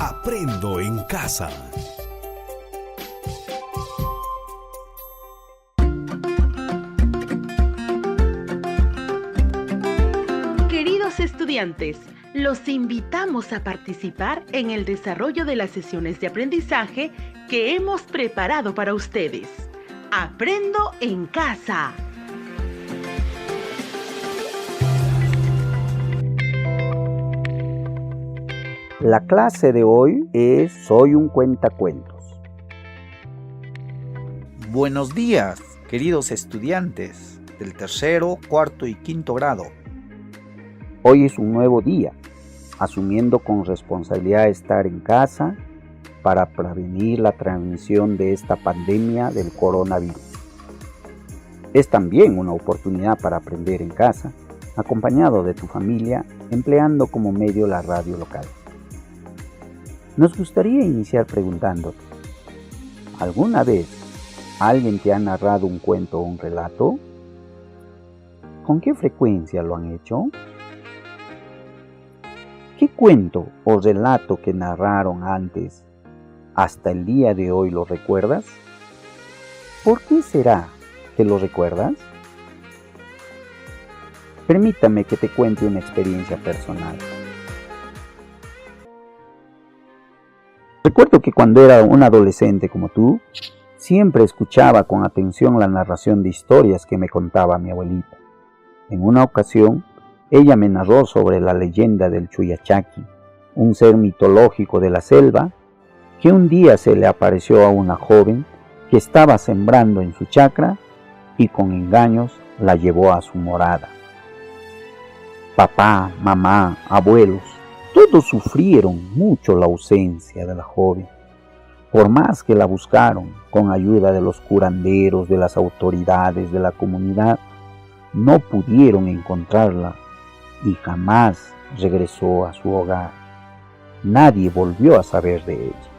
Aprendo en casa. Queridos estudiantes, los invitamos a participar en el desarrollo de las sesiones de aprendizaje que hemos preparado para ustedes. Aprendo en casa. La clase de hoy es Soy un cuentacuentos. Buenos días, queridos estudiantes del tercero, cuarto y quinto grado. Hoy es un nuevo día, asumiendo con responsabilidad estar en casa para prevenir la transmisión de esta pandemia del coronavirus. Es también una oportunidad para aprender en casa, acompañado de tu familia, empleando como medio la radio local. Nos gustaría iniciar preguntándote, ¿alguna vez alguien te ha narrado un cuento o un relato? ¿Con qué frecuencia lo han hecho? ¿Qué cuento o relato que narraron antes hasta el día de hoy lo recuerdas? ¿Por qué será que lo recuerdas? Permítame que te cuente una experiencia personal. Recuerdo que cuando era un adolescente como tú, siempre escuchaba con atención la narración de historias que me contaba mi abuelita. En una ocasión, ella me narró sobre la leyenda del Chuyachaki, un ser mitológico de la selva, que un día se le apareció a una joven que estaba sembrando en su chacra y con engaños la llevó a su morada. Papá, mamá, abuelos, todos sufrieron mucho la ausencia de la joven. Por más que la buscaron con ayuda de los curanderos, de las autoridades de la comunidad, no pudieron encontrarla y jamás regresó a su hogar. Nadie volvió a saber de ella.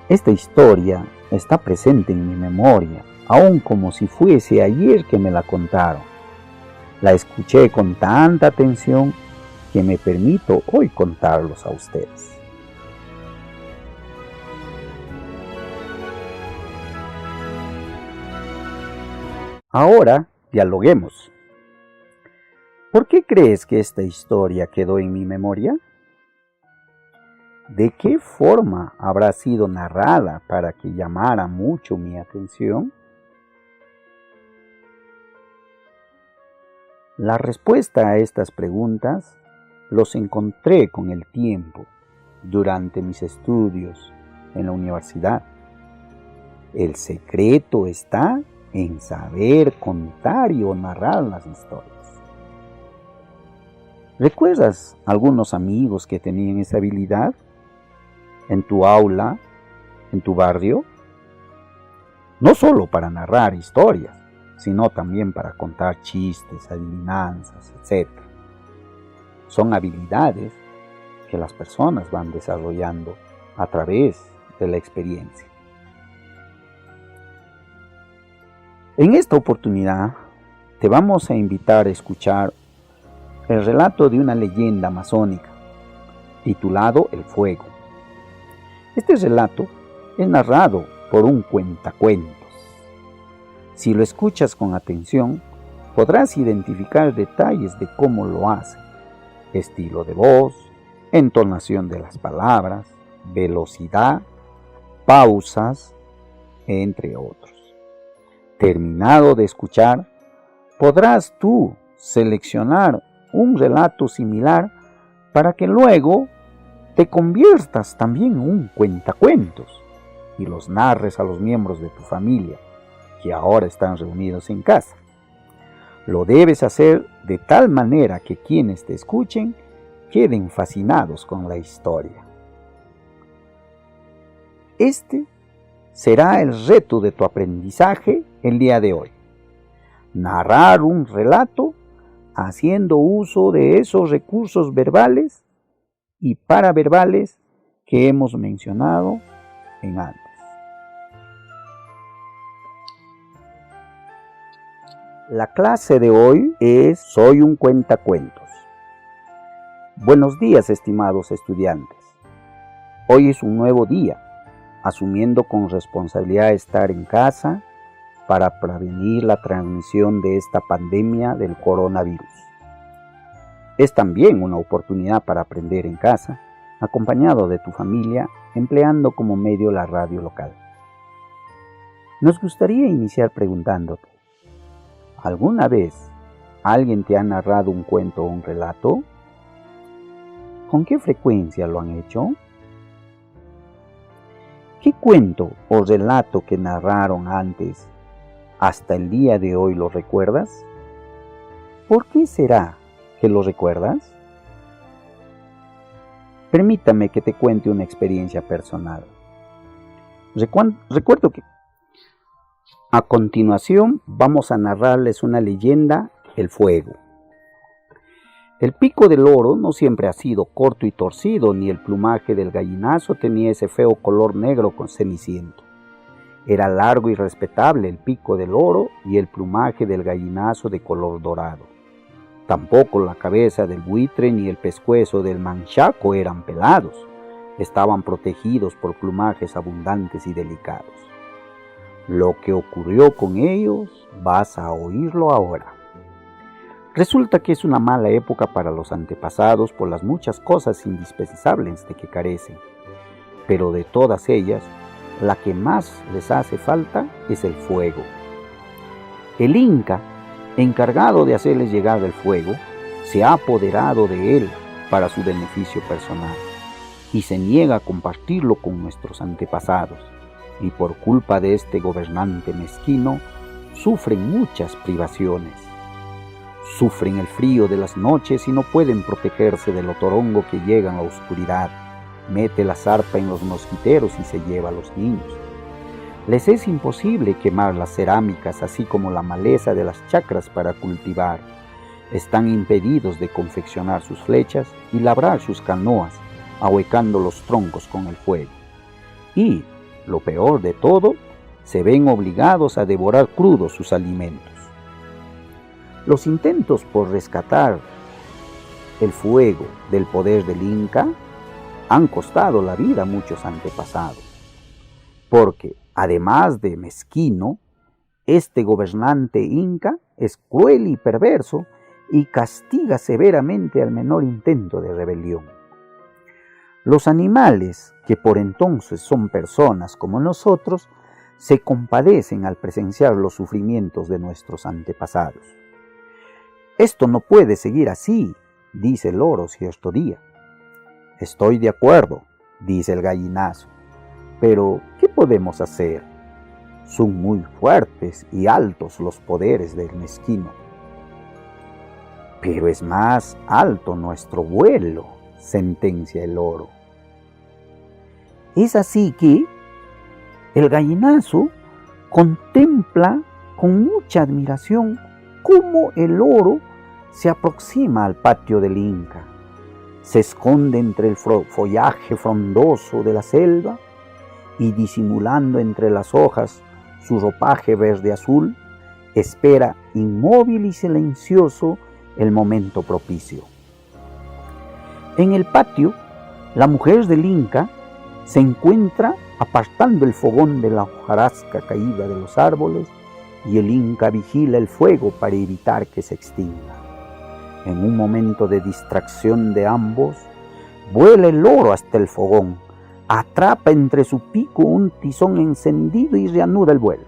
Esta historia está presente en mi memoria, aún como si fuese ayer que me la contaron. La escuché con tanta atención que me permito hoy contarlos a ustedes. Ahora dialoguemos. ¿Por qué crees que esta historia quedó en mi memoria? ¿De qué forma habrá sido narrada para que llamara mucho mi atención? La respuesta a estas preguntas los encontré con el tiempo durante mis estudios en la universidad. El secreto está en saber contar y o narrar las historias. ¿Recuerdas algunos amigos que tenían esa habilidad? ¿En tu aula? ¿En tu barrio? No solo para narrar historias, sino también para contar chistes, adivinanzas, etc. Son habilidades que las personas van desarrollando a través de la experiencia. En esta oportunidad te vamos a invitar a escuchar el relato de una leyenda amazónica titulado El Fuego. Este relato es narrado por un cuentacuentos. Si lo escuchas con atención, podrás identificar detalles de cómo lo hace: estilo de voz, entonación de las palabras, velocidad, pausas, entre otros. Terminado de escuchar, podrás tú seleccionar un relato similar para que luego te conviertas también en un cuentacuentos y los narres a los miembros de tu familia que ahora están reunidos en casa. Lo debes hacer de tal manera que quienes te escuchen queden fascinados con la historia. Este será el reto de tu aprendizaje el día de hoy. Narrar un relato haciendo uso de esos recursos verbales y paraverbales que hemos mencionado en antes. La clase de hoy es Soy un cuentacuentos. Buenos días, estimados estudiantes. Hoy es un nuevo día, asumiendo con responsabilidad estar en casa para prevenir la transmisión de esta pandemia del coronavirus. Es también una oportunidad para aprender en casa, acompañado de tu familia, empleando como medio la radio local. Nos gustaría iniciar preguntándote, ¿alguna vez alguien te ha narrado un cuento o un relato? ¿Con qué frecuencia lo han hecho? ¿Qué cuento o relato que narraron antes hasta el día de hoy lo recuerdas? ¿Por qué será que lo recuerdas? Permítame que te cuente una experiencia personal. Recuerdo que a continuación vamos a narrarles una leyenda, el fuego. El pico del loro no siempre ha sido corto y torcido, ni el plumaje del gallinazo tenía ese feo color negro con ceniciento. Era largo y respetable el pico del loro y el plumaje del gallinazo de color dorado. Tampoco la cabeza del buitre ni el pescuezo del manchaco eran pelados, estaban protegidos por plumajes abundantes y delicados. Lo que ocurrió con ellos vas a oírlo ahora. Resulta que es una mala época para los antepasados por las muchas cosas indispensables de que carecen, pero de todas ellas, la que más les hace falta es el fuego. El Inca, encargado de hacerles llegar el fuego, se ha apoderado de él para su beneficio personal y se niega a compartirlo con nuestros antepasados, y por culpa de este gobernante mezquino, sufren muchas privaciones. Sufren el frío de las noches y no pueden protegerse del otorongo que llega en la oscuridad, mete la zarpa en los mosquiteros y se lleva a los niños. Les es imposible quemar las cerámicas así como la maleza de las chacras para cultivar. Están impedidos de confeccionar sus flechas y labrar sus canoas, ahuecando los troncos con el fuego. Y, lo peor de todo, se ven obligados a devorar crudos sus alimentos. Los intentos por rescatar el fuego del poder del Inca han costado la vida a muchos antepasados, porque además de mezquino, este gobernante inca es cruel y perverso y castiga severamente al menor intento de rebelión. Los animales, que por entonces son personas como nosotros, se compadecen al presenciar los sufrimientos de nuestros antepasados. Esto no puede seguir así, dice el loro cierto día. Estoy de acuerdo, dice el gallinazo, pero ¿qué podemos hacer? Son muy fuertes y altos los poderes del mezquino. Pero es más alto nuestro vuelo, sentencia el loro. Es así que el gallinazo contempla con mucha admiración cómo el loro se aproxima al patio del Inca. Se esconde entre el follaje frondoso de la selva y, disimulando entre las hojas su ropaje verde azul, espera inmóvil y silencioso el momento propicio. En el patio, la mujer del Inca se encuentra apartando el fogón de la hojarasca caída de los árboles, y el Inca vigila el fuego para evitar que se extinga. En un momento de distracción de ambos, vuela el loro hasta el fogón, atrapa entre su pico un tizón encendido y reanuda el vuelo.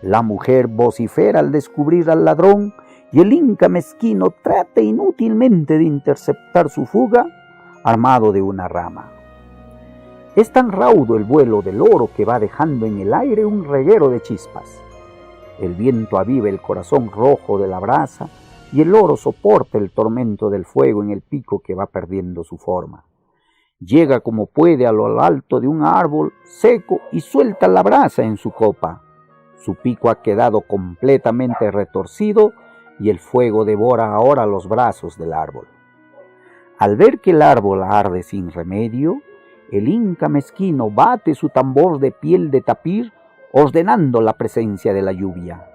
La mujer vocifera al descubrir al ladrón, y el Inca mezquino trata inútilmente de interceptar su fuga, armado de una rama. Es tan raudo el vuelo del loro que va dejando en el aire un reguero de chispas. El viento aviva el corazón rojo de la brasa y el loro soporta el tormento del fuego en el pico que va perdiendo su forma. Llega como puede a lo alto de un árbol seco y suelta la brasa en su copa. Su pico ha quedado completamente retorcido y el fuego devora ahora los brazos del árbol. Al ver que el árbol arde sin remedio, el Inca mezquino bate su tambor de piel de tapir, ordenando la presencia de la lluvia.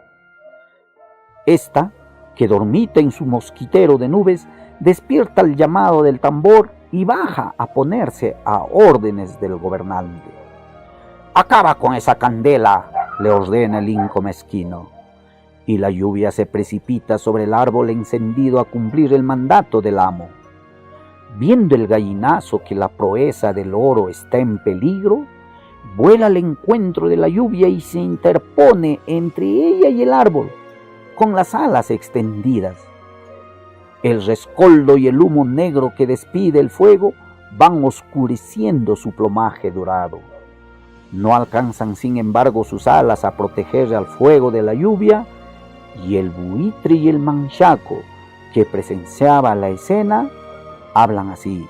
Esta que dormita en su mosquitero de nubes, despierta el llamado del tambor y baja a ponerse a órdenes del gobernante. «Acaba con esa candela», le ordena el inco mezquino, y la lluvia se precipita sobre el árbol encendido a cumplir el mandato del amo. Viendo el gallinazo que la proeza del oro está en peligro, vuela al encuentro de la lluvia y se interpone entre ella y el árbol, con las alas extendidas. El rescoldo y el humo negro que despide el fuego van oscureciendo su plumaje dorado. No alcanzan, sin embargo, sus alas a proteger al fuego de la lluvia, y el buitre y el manchaco, que presenciaba la escena, hablan así: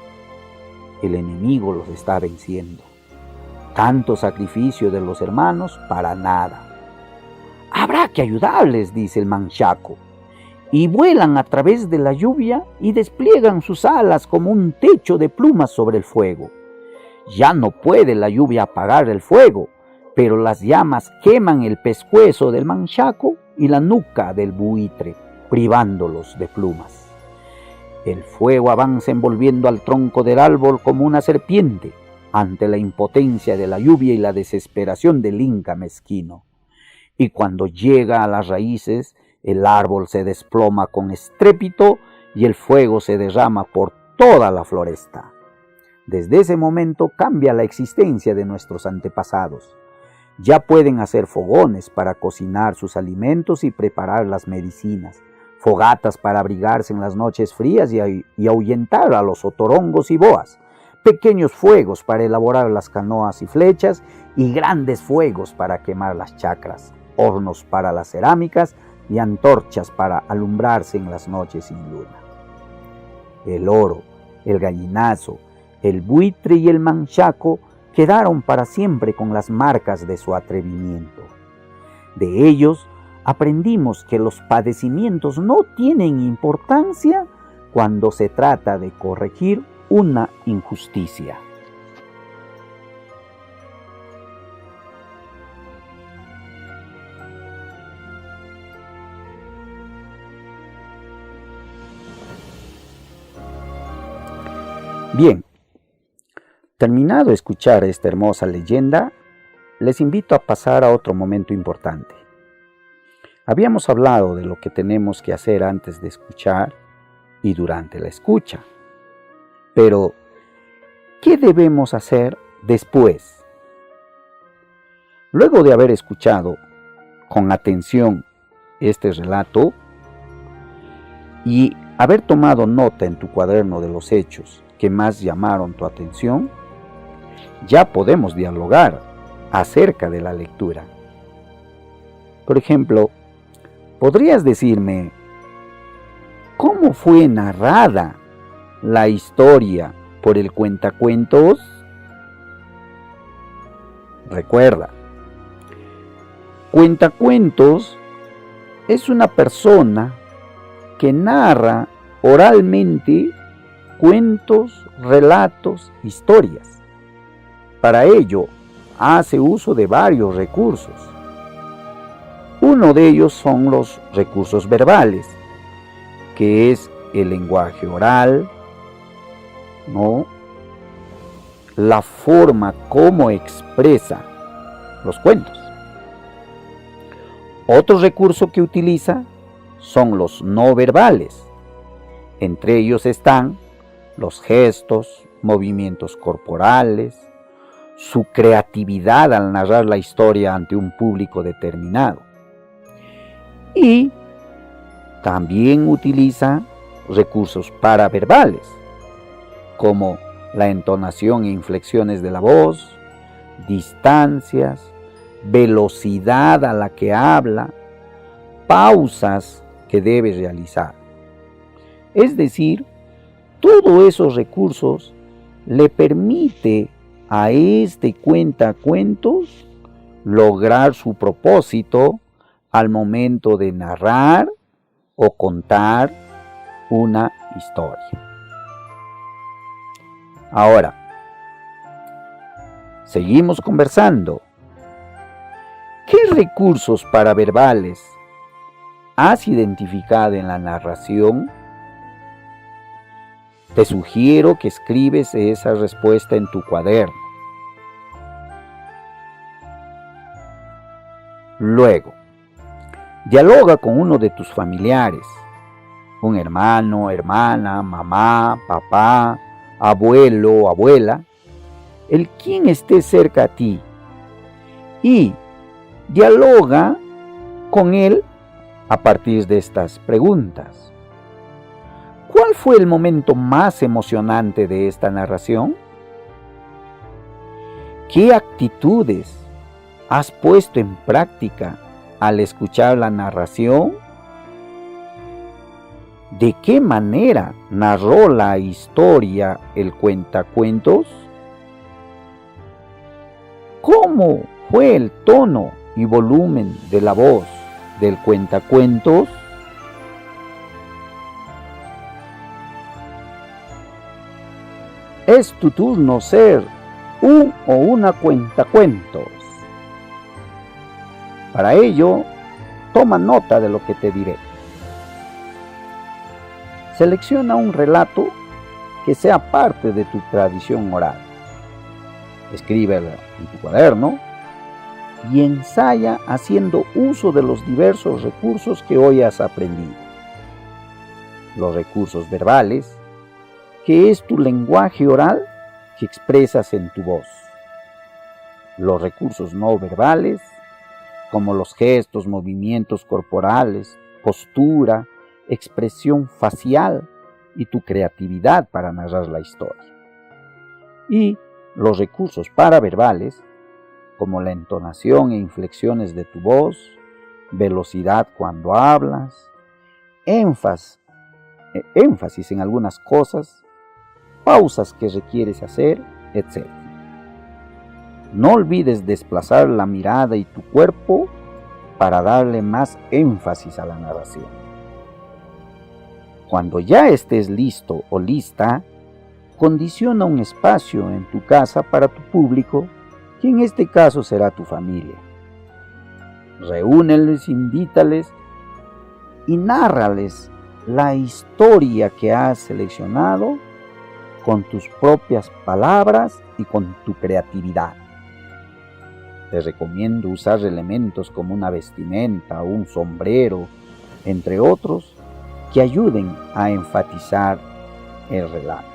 el enemigo los está venciendo. Tanto sacrificio de los hermanos para nada. Habrá que ayudarles, dice el manchaco, y vuelan a través de la lluvia y despliegan sus alas como un techo de plumas sobre el fuego. Ya no puede la lluvia apagar el fuego, pero las llamas queman el pescuezo del manchaco y la nuca del buitre, privándolos de plumas. El fuego avanza envolviendo al tronco del árbol como una serpiente ante la impotencia de la lluvia y la desesperación del inca mezquino. Y cuando llega a las raíces, el árbol se desploma con estrépito y el fuego se derrama por toda la floresta. Desde ese momento cambia la existencia de nuestros antepasados. Ya pueden hacer fogones para cocinar sus alimentos y preparar las medicinas, fogatas para abrigarse en las noches frías y ahuyentar a los otorongos y boas, pequeños fuegos para elaborar las canoas y flechas y grandes fuegos para quemar las chacras, hornos para las cerámicas y antorchas para alumbrarse en las noches sin luna. El oro, el gallinazo, el buitre y el manchaco quedaron para siempre con las marcas de su atrevimiento. De ellos aprendimos que los padecimientos no tienen importancia cuando se trata de corregir una injusticia. Bien, terminado de escuchar esta hermosa leyenda, les invito a pasar a otro momento importante. Habíamos hablado de lo que tenemos que hacer antes de escuchar y durante la escucha. Pero, ¿qué debemos hacer después? Luego de haber escuchado con atención este relato y haber tomado nota en tu cuaderno de los hechos que más llamaron tu atención, ya podemos dialogar acerca de la lectura. Por ejemplo, ¿podrías decirme cómo fue narrada la historia por el cuentacuentos? Recuerda, cuentacuentos es una persona que narra oralmente cuentos, relatos, historias. Para ello, hace uso de varios recursos. Uno de ellos son los recursos verbales, que es el lenguaje oral, ¿no? La forma como expresa los cuentos. Otro recurso que utiliza son los no verbales. Entre ellos están los gestos, movimientos corporales, su creatividad al narrar la historia ante un público determinado. Y también utiliza recursos paraverbales, como la entonación e inflexiones de la voz, distancias, velocidad a la que habla, pausas que debe realizar. Es decir, todos esos recursos le permite a este cuentacuentos lograr su propósito al momento de narrar o contar una historia. Ahora, seguimos conversando. ¿Qué recursos paraverbales has identificado en la narración? Te sugiero que escribes esa respuesta en tu cuaderno. Luego, dialoga con uno de tus familiares, un hermano, hermana, mamá, papá, abuelo, abuela, el quien esté cerca a ti, y dialoga con él a partir de estas preguntas. ¿Cuál fue el momento más emocionante de esta narración? ¿Qué actitudes has puesto en práctica al escuchar la narración? ¿De qué manera narró la historia el cuentacuentos? ¿Cómo fue el tono y volumen de la voz del cuentacuentos? Es tu turno ser un o una cuentacuentos. Para ello, toma nota de lo que te diré. Selecciona un relato que sea parte de tu tradición oral. Escríbelo en tu cuaderno y ensaya haciendo uso de los diversos recursos que hoy has aprendido. Los recursos verbales, que es tu lenguaje oral que expresas en tu voz. Los recursos no verbales, como los gestos, movimientos corporales, postura, expresión facial y tu creatividad para narrar la historia. Y los recursos paraverbales, como la entonación e inflexiones de tu voz, velocidad cuando hablas, énfasis en algunas cosas, pausas que requieres hacer, etc. No olvides desplazar la mirada y tu cuerpo para darle más énfasis a la narración. Cuando ya estés listo o lista, condiciona un espacio en tu casa para tu público, que en este caso será tu familia. Reúneles, invítales y nárrales la historia que has seleccionado con tus propias palabras y con tu creatividad. Te recomiendo usar elementos como una vestimenta o un sombrero, entre otros, que ayuden a enfatizar el relato.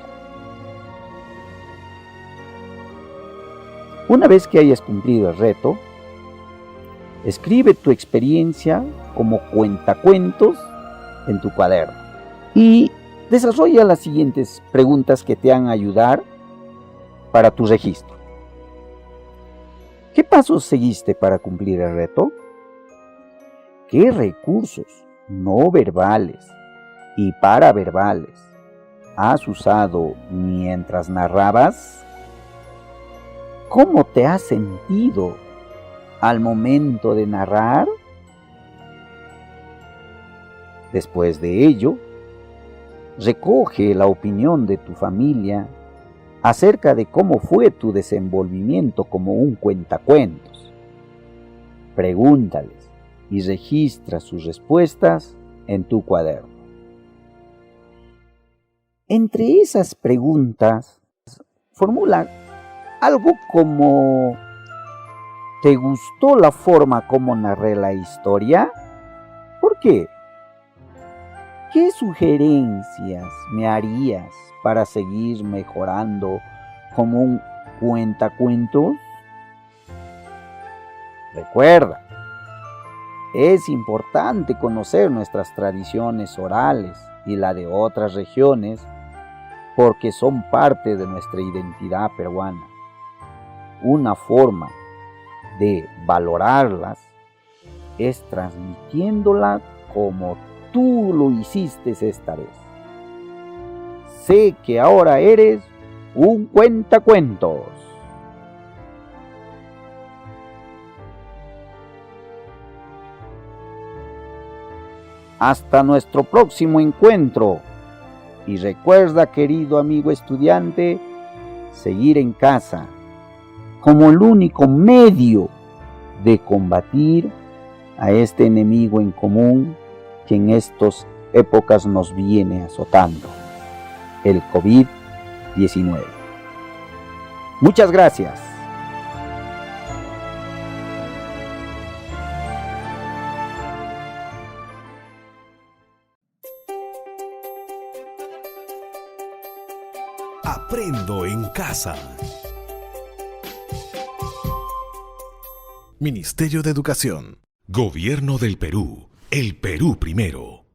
Una vez que hayas cumplido el reto, escribe tu experiencia como cuentacuentos en tu cuaderno y desarrolla las siguientes preguntas que te van a ayudar para tu registro. ¿Qué pasos seguiste para cumplir el reto? ¿Qué recursos no verbales y paraverbales has usado mientras narrabas? ¿Cómo te has sentido al momento de narrar? Después de ello, recoge la opinión de tu familia acerca de cómo fue tu desenvolvimiento como un cuentacuentos. Pregúntales y registra sus respuestas en tu cuaderno. Entre esas preguntas, formula algo como: ¿te gustó la forma como narré la historia? ¿Por qué? ¿Qué sugerencias me harías para seguir mejorando como un cuentacuentos? Recuerda, es importante conocer nuestras tradiciones orales y la de otras regiones porque son parte de nuestra identidad peruana. Una forma de valorarlas es transmitiéndola como tú lo hiciste esta vez. Sé que ahora eres un cuentacuentos. Hasta nuestro próximo encuentro. Y recuerda, querido amigo estudiante, seguir en casa como el único medio de combatir a este enemigo en común que en estas épocas nos viene azotando, el COVID-19. Muchas gracias. Aprendo en casa. Ministerio de Educación. Gobierno del Perú. El Perú primero.